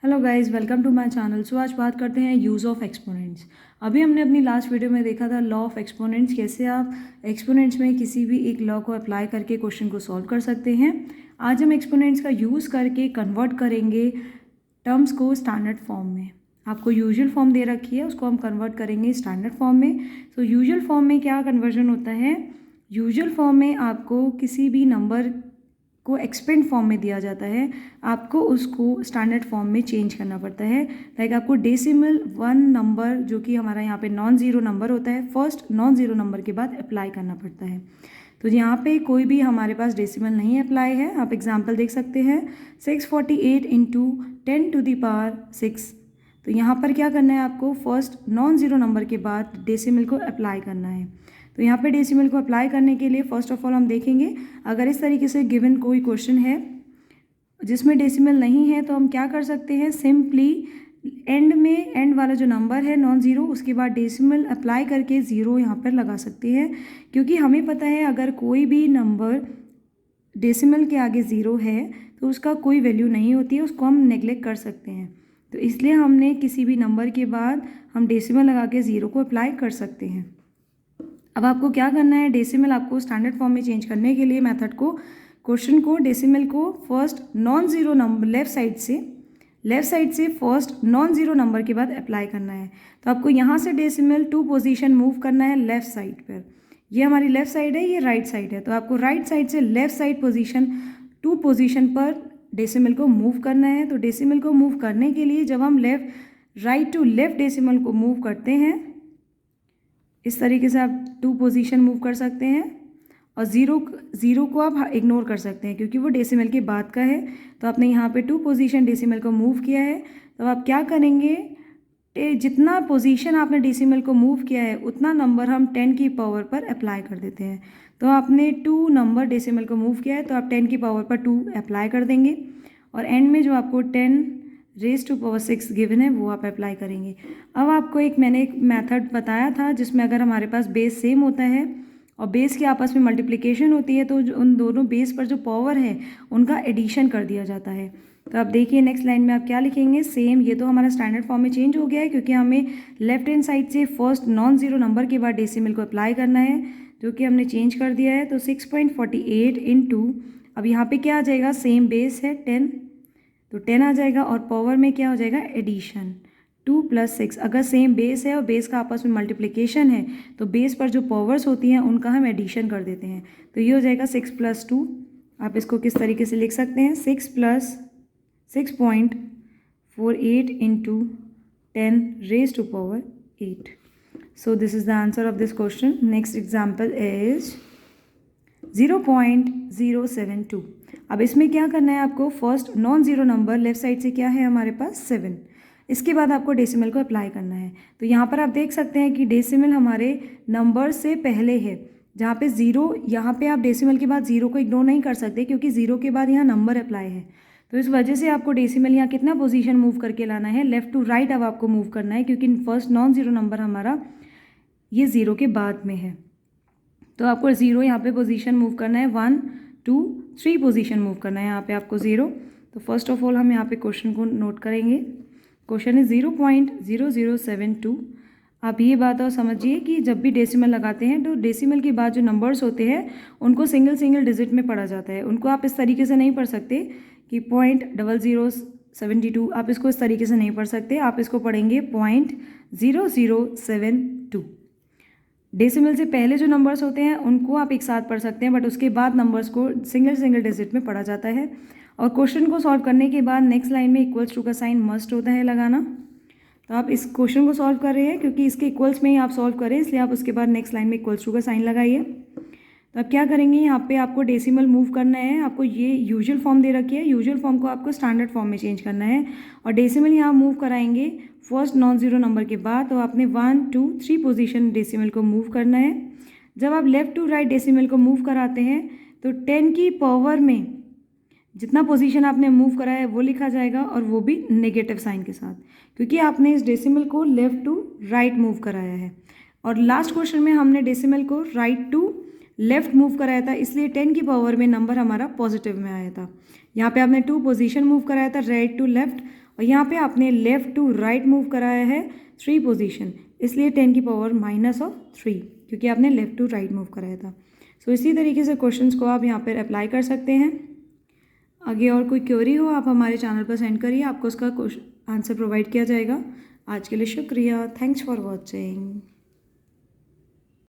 Hello guys, welcome to my channel. So आज बात करते हैं यूज़ ऑफ एक्सपोनेंट्स। अभी हमने अपनी लास्ट वीडियो में देखा था लॉ ऑफ एक्सपोनेंट्स, कैसे आप एक्सपोनेंट्स में किसी भी एक लॉ को अप्लाई करके क्वेश्चन को सॉल्व कर सकते हैं। आज हम एक्सपोनेंट्स का यूज़ करके कन्वर्ट करेंगे टर्म्स को स्टैंडर्ड फॉर्म में। आपको यूजुअल फॉर्म दे रखी है, उसको हम कन्वर्ट करेंगे स्टैंडर्ड फॉर्म में। सो यूजुअल फॉर्म में क्या कन्वर्जन होता है? यूजुअल फॉर्म में आपको किसी भी नंबर को एक्सपेंड फॉर्म में दिया जाता है, आपको उसको स्टैंडर्ड फॉर्म में चेंज करना पड़ता है। लाइक आपको डेसिमल वन नंबर, जो कि हमारा यहाँ पे नॉन ज़ीरो नंबर होता है, फर्स्ट नॉन ज़ीरो नंबर के बाद अप्लाई करना पड़ता है। तो यहाँ पे कोई भी हमारे पास डेसिमल नहीं अप्लाई है। आप एग्जांपल देख सकते हैं 648 इंटू 10⁻6। तो यहाँ पर क्या करना है, आपको फर्स्ट नॉन ज़ीरो नंबर के बाद डेसिमल को अप्लाई करना है। तो यहाँ पे डेसिमल को अप्लाई करने के लिए फर्स्ट ऑफ ऑल हम देखेंगे, अगर इस तरीके से गिवन कोई क्वेश्चन है जिसमें डेसिमल नहीं है तो हम क्या कर सकते हैं, सिंपली एंड में एंड वाला जो नंबर है नॉन ज़ीरो, उसके बाद डेसिमल अप्लाई करके ज़ीरो यहाँ पर लगा सकते हैं। क्योंकि हमें पता है अगर कोई भी नंबर डेसिमल के आगे ज़ीरो है तो उसका कोई वैल्यू नहीं होती है, उसको हम नेगलेक्ट कर सकते हैं। तो इसलिए हमने किसी भी नंबर के बाद हम डेसिमल लगा के ज़ीरो को अप्लाई कर सकते हैं। अब आपको क्या करना है, डेसिमल आपको स्टैंडर्ड फॉर्म में चेंज करने के लिए मेथड को, क्वेश्चन को, डेसिमल को first non zero number left side से फर्स्ट नॉन ज़ीरो नंबर के बाद अप्लाई करना है। तो आपको यहाँ से डेसिमल टू पोजीशन मूव करना है लेफ़्ट साइड पर। ये हमारी लेफ़्ट साइड है, ये राइट साइड है। तो आपको राइट साइड से left side position to position पर डेसिमल को मूव करना है। तो डेसिमल को मूव करने के लिए जब हम राइट टू लेफ़्ट डेसिमल को मूव करते हैं, इस तरीके से आप टू पोजीशन मूव कर सकते हैं। और ज़ीरो को आप इग्नोर कर सकते हैं क्योंकि वो डेसिमल के बाद का है। तो आपने यहाँ पे टू पोजीशन डेसिमल को मूव किया है। तो आप क्या करेंगे, जितना पोजीशन आपने डेसिमल को मूव किया है उतना नंबर हम 10 की पावर पर अप्लाई कर देते हैं। तो आपने 2 नंबर डेसिमल को मूव किया है तो आप 10 की पावर पर 2 अप्लाई कर देंगे और एंड में जो आपको 10⁻6 गिवन है वो आप अप्लाई करेंगे। अब आपको मैंने एक मेथड बताया था जिसमें अगर हमारे पास बेस सेम होता है और बेस के आपस में मल्टीप्लिकेशन होती है तो उन दोनों बेस पर जो पावर है उनका एडिशन कर दिया जाता है। तो आप देखिए नेक्स्ट लाइन में आप क्या लिखेंगे, सेम। ये तो हमारा स्टैंडर्ड फॉर्म में चेंज हो गया है क्योंकि हमें लेफ्ट हैंड साइड से फर्स्ट नॉन ज़ीरो नंबर के बाद डेसिमल को अप्लाई करना है, जो कि हमने चेंज कर दिया है। तो 6.48 इंटू, अब यहाँ पे क्या आ जाएगा, सेम बेस है 10, तो 10 आ जाएगा और पावर में क्या हो जाएगा, एडिशन 2 + 6। अगर सेम बेस है और बेस का आपस में मल्टीप्लिकेशन है तो बेस पर जो पावर्स होती हैं उनका हम एडिशन कर देते हैं। तो ये हो जाएगा 6 + 2। आप इसको किस तरीके से लिख सकते हैं, 6 + 6.48 into 10⁻8। So this is the answer of this question. Next example is 0.072। अब इसमें क्या करना है, आपको first non zero number left side से क्या है हमारे पास 7, इसके बाद आपको डेसिमल को अप्लाई करना है। तो यहाँ पर आप देख सकते हैं कि डेसिमल हमारे नंबर से पहले है, जहाँ पे ज़ीरो, यहाँ पे आप डेसिमल के बाद ज़ीरो को इग्नोर नहीं कर सकते क्योंकि ज़ीरो के बाद यहाँ नंबर अप्लाई है। तो इस वजह से आपको डेसिमल यहाँ कितना पोजीशन मूव करके लाना है, लेफ़्ट टू राइट अब आपको मूव करना है क्योंकि फर्स्ट नॉन ज़ीरो नंबर हमारा ये ज़ीरो के बाद में है। तो आपको ज़ीरो यहाँ पे पोजीशन मूव करना है, 1 2 3 पोजीशन मूव करना है यहाँ पे आपको ज़ीरो। तो फर्स्ट ऑफ ऑल हम यहाँ पे क्वेश्चन को नोट करेंगे। क्वेश्चन है 0.0072। आप ये बात और समझिए कि जब भी डेसिमल लगाते हैं तो डेसिमल के बाद जो नंबर्स होते हैं उनको सिंगल डिजिट में पढ़ा जाता है। उनको आप इस तरीके से नहीं पढ़ सकते कि 0.0072, आप इसको इस तरीके से नहीं पढ़ सकते, आप इसको पढ़ेंगे 0.0072। डेसिमल से पहले जो नंबर्स होते हैं उनको आप एक साथ पढ़ सकते हैं, बट उसके बाद नंबर्स को सिंगल डिजिट में पढ़ा जाता है। और क्वेश्चन को सॉल्व करने के बाद नेक्स्ट लाइन में इक्वल्स टू का साइन मस्ट होता है लगाना। तो आप इस क्वेश्चन को सॉल्व कर रहे हैं क्योंकि इसके इक्वल्स में ही आप सॉल्व करें, इसलिए आप उसके बाद नेक्स्ट लाइन में इक्वल्स टू का साइन लगाइए। तो आप क्या करेंगे, यहाँ पे आपको डेसिमल मूव करना है। आपको ये यूजुअल फॉर्म दे रखी है, यूजुअल फॉर्म को आपको स्टैंडर्ड फॉर्म में चेंज करना है और डेसिमल यहाँ मूव कराएंगे फर्स्ट नॉन ज़ीरो नंबर के बाद। तो आपने 1 2 3 पोजीशन डेसिमल को मूव करना है। जब आप लेफ़्ट टू राइट डेसिमल को मूव कराते हैं तो 10 की पावर में जितना पोजीशन आपने मूव करा है वो लिखा जाएगा और वो भी नेगेटिव साइन के साथ, क्योंकि आपने इस डेसिमल को लेफ़्ट टू राइट मूव कराया है। और लास्ट क्वेश्चन में हमने डेसिमल को राइट टू लेफ़्ट मूव कराया था, इसलिए 10 की पावर में नंबर हमारा पॉजिटिव में आया था। यहाँ पे आपने 2 पोजीशन मूव कराया था राइट टू लेफ़्ट और यहाँ पे आपने लेफ़्ट टू राइट मूव कराया है 3 पोजीशन, इसलिए 10 की पावर -3, क्योंकि आपने लेफ़्ट टू राइट मूव कराया था। सो इसी तरीके से क्वेश्चंस को आप यहाँ पर अप्लाई कर सकते हैं। आगे और कोई क्वेरी हो आप हमारे चैनल पर सेंड करिए, आपको उसका आंसर प्रोवाइड किया जाएगा। आज के लिए शुक्रिया। Thanks for watching.